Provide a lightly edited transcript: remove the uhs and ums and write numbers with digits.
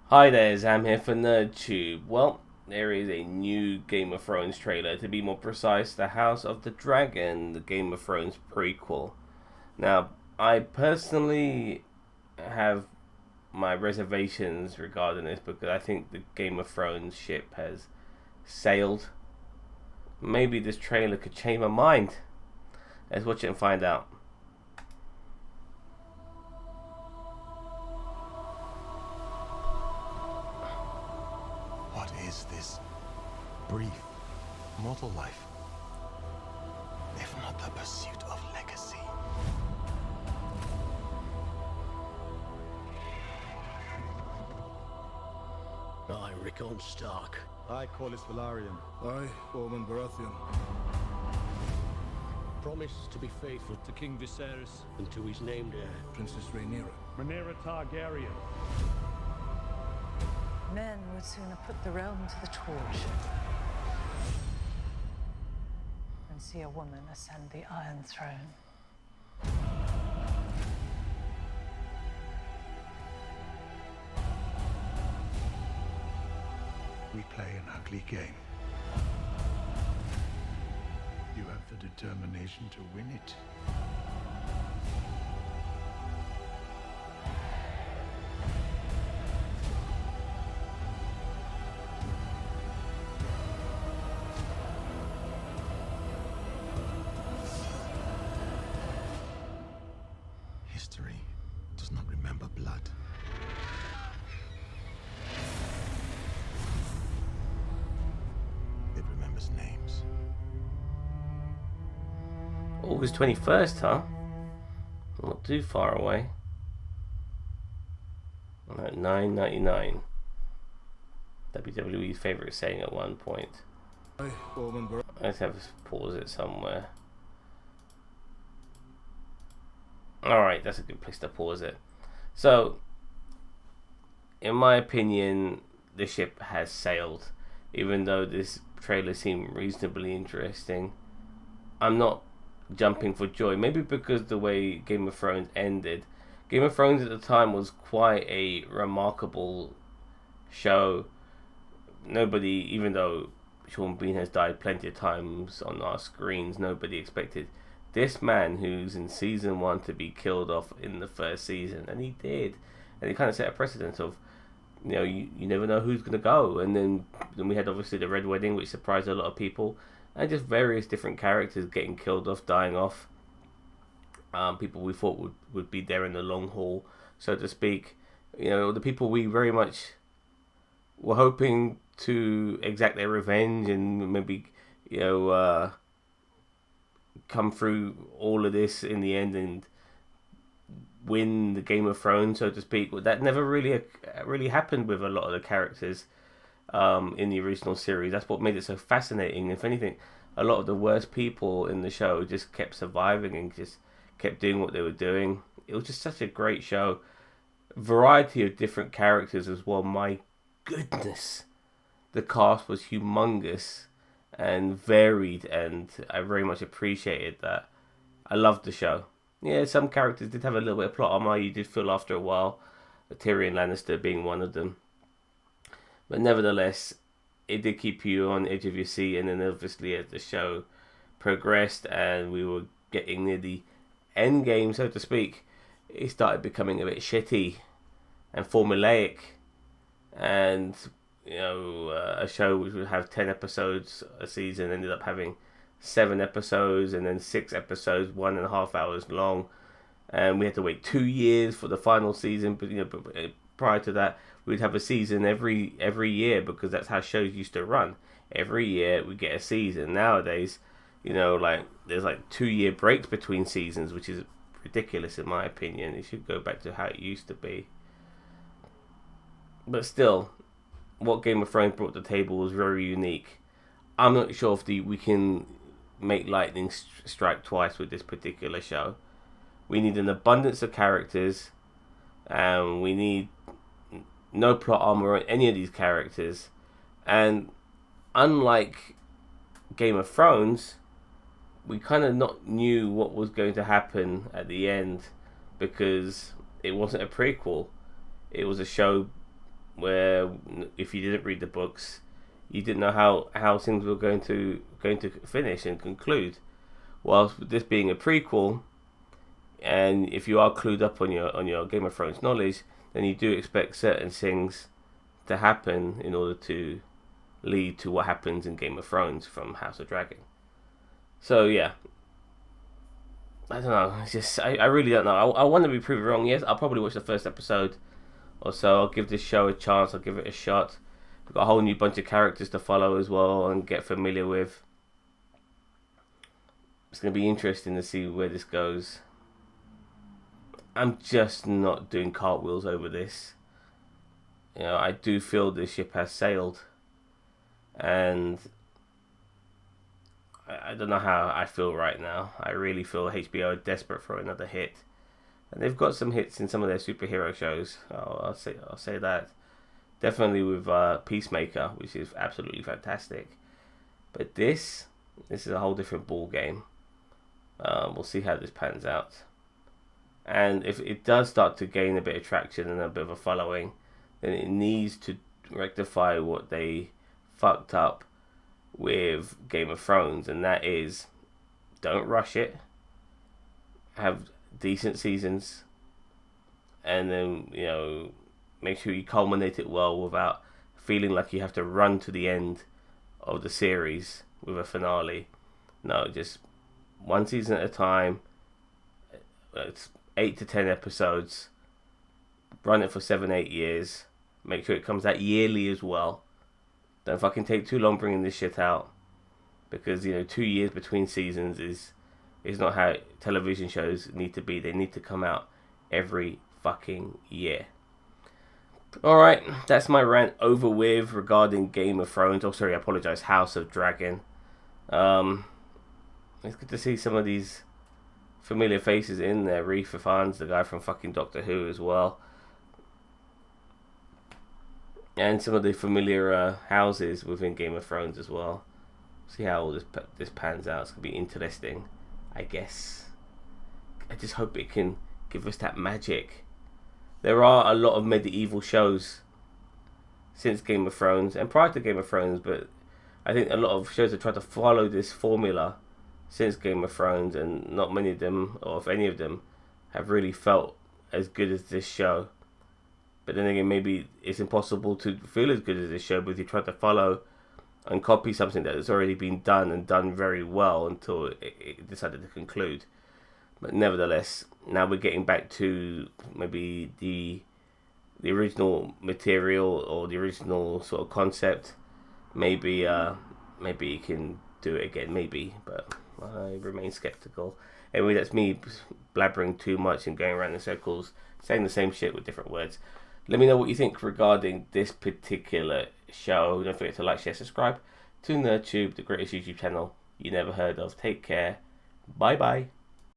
Hi there, Zam here for NerdTube. Well, there is a new Game of Thrones trailer. To be more precise, The House of the Dragon, the Game of Thrones prequel. Now, I personally have my reservations regarding this because I think the Game of Thrones ship has sailed. Maybe this trailer could change my mind. Let's watch it and find out. What is this brief mortal life, if not the pursuit of legacy? I, Rickon Stark. I, Corlys Velaryon. I, Ormond Baratheon. Promise to be faithful To King Viserys. and to his named heir. Princess Rhaenyra. Rhaenyra Targaryen. Men would sooner put the realm to the torch than see a woman ascend the Iron Throne. We play an ugly game. You have the determination to win it. History does not remember blood. It remembers names. August 21st, huh? Not too far away. At $9.99. WWE's favorite saying at one point. I, Ormond Baratheon. Let's have to pause it somewhere. Alright, that's a good place to pause it. So, in my opinion, the ship has sailed. Even though this trailer seemed reasonably interesting, I'm not jumping for joy. Maybe because the way Game of Thrones ended. Game of Thrones at the time was quite a remarkable show. Nobody, even though Sean Bean has died plenty of times on our screens, nobody expected this man who's in season one to be killed off in the first season, and he did. And it kind of set a precedent of, you never know who's going to go. And then we had obviously the Red Wedding, which surprised a lot of people, and just various different characters getting killed off, dying off. People we thought would be there in the long haul, so to speak. The people we very much were hoping to exact their revenge and maybe, come through all of this in the end and win the Game of Thrones, so to speak. That never really happened with a lot of the characters in the original series. That's what made it so fascinating. If anything, a lot of the worst people in the show just kept surviving and just kept doing what they were doing. It was just such a great show. Variety of different characters as well. My goodness, the cast was humongous and varied, and I very much appreciated that. I loved the show. Yeah, some characters did have a little bit of plot armor. You did feel after a while, Tyrion Lannister being one of them. But nevertheless, it did keep you on the edge of your seat. And then obviously as the show progressed and we were getting near the end game, so to speak, it started becoming a bit shitty and formulaic. And, a show which would have 10 episodes a season ended up having 7 episodes and then 6 episodes, 1.5 hours long. And we had to wait 2 years for the final season. But prior to that, we'd have a season every year because that's how shows used to run. Every year we get a season. Nowadays, there's 2-year breaks between seasons, which is ridiculous in my opinion. It should go back to how it used to be. But still, what Game of Thrones brought to the table was very unique. I'm not sure if we can make lightning strike twice with this particular show. We need an abundance of characters, and we need no plot armor on any of these characters. And unlike Game of Thrones, we kind of not knew what was going to happen at the end because it wasn't a prequel. It was a show where if you didn't read the books, you didn't know how things were going to finish and conclude. Whilst with this being a prequel, and if you are clued up on your Game of Thrones knowledge, then you do expect certain things to happen in order to lead to what happens in Game of Thrones from House of Dragon. So yeah, I don't know. It's just I really don't know. I want to be proven wrong. Yes, I'll probably watch the first episode or so. I'll give this show a chance. I'll give it a shot. We've got a whole new bunch of characters to follow as well and get familiar with. It's going to be interesting to see where this goes. I'm just not doing cartwheels over this. You know, I do feel this ship has sailed. And I don't know how I feel right now. I really feel HBO are desperate for another hit. And they've got some hits in some of their superhero shows. I'll say that. Definitely with Peacemaker, which is absolutely fantastic. But this is a whole different ball game. We'll see how this pans out. And if it does start to gain a bit of traction and a bit of a following, then it needs to rectify what they fucked up with Game of Thrones, and that is, don't rush it. Have decent seasons, and then, you know, make sure you culminate it well without feeling like you have to run to the end of the series with a finale. No, just one season at a time. It's 8 to 10 episodes. Run it for 7-8 years. Make sure it comes out yearly as well. Don't fucking take too long bringing this shit out, because, you know, 2 years between seasons is not how television shows need to be. They need to come out every fucking year. Alright, that's my rant over with regarding Game of Thrones. Oh, sorry, I apologise, House of Dragon. It's good to see some of these familiar faces in there. Reef Ifans, the guy from fucking Doctor Who as well. And some of the familiar houses within Game of Thrones as well. See how all this pans out. It's going to be interesting, I guess. I just hope it can give us that magic. There are a lot of medieval shows since Game of Thrones and prior to Game of Thrones, but I think a lot of shows have tried to follow this formula since Game of Thrones, and not many of them, or if any of them, have really felt as good as this show. But then again, maybe it's impossible to feel as good as this show because you try to follow and copy something that has already been done and done very well until it decided to conclude. But nevertheless, now we're getting back to maybe the original material or the original sort of concept. Maybe you can do it again, maybe, but I remain skeptical. Anyway, that's me blabbering too much and going around in circles, saying the same shit with different words. Let me know what you think regarding this particular show. Don't forget to like, share, subscribe to NerdTube, the greatest YouTube channel you never heard of. Take care. Bye bye.